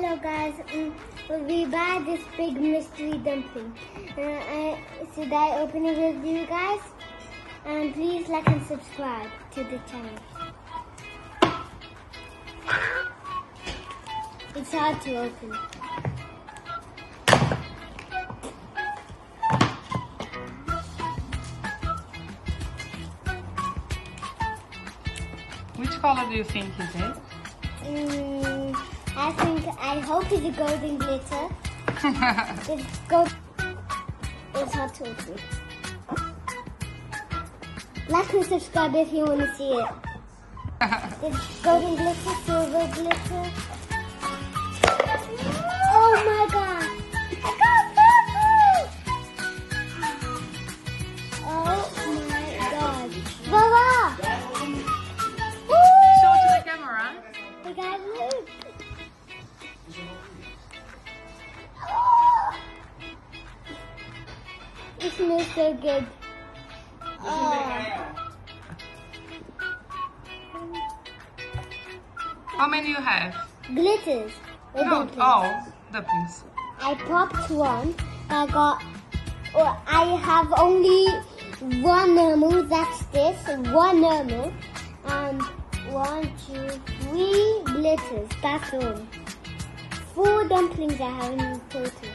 Hello guys, we buy this big mystery dumpling. Should I open it with you guys? And please like and subscribe to the channel. It's hard to open. Which color do you think is it? I hope it's a golden glitter. It's hard to open. Like and subscribe if you want to see it. It's golden glitter, silver glitter. Oh my god! I got purple! Oh my god. Voila! Show it to the camera. Hey guys, look! It smells so good. How many you have? Glitters. With No, dumplings. all dumplings. I popped one. I have only one normal. That's this. One normal. And 1, 2, 3 glitters. That's all. 4 dumplings I have in total.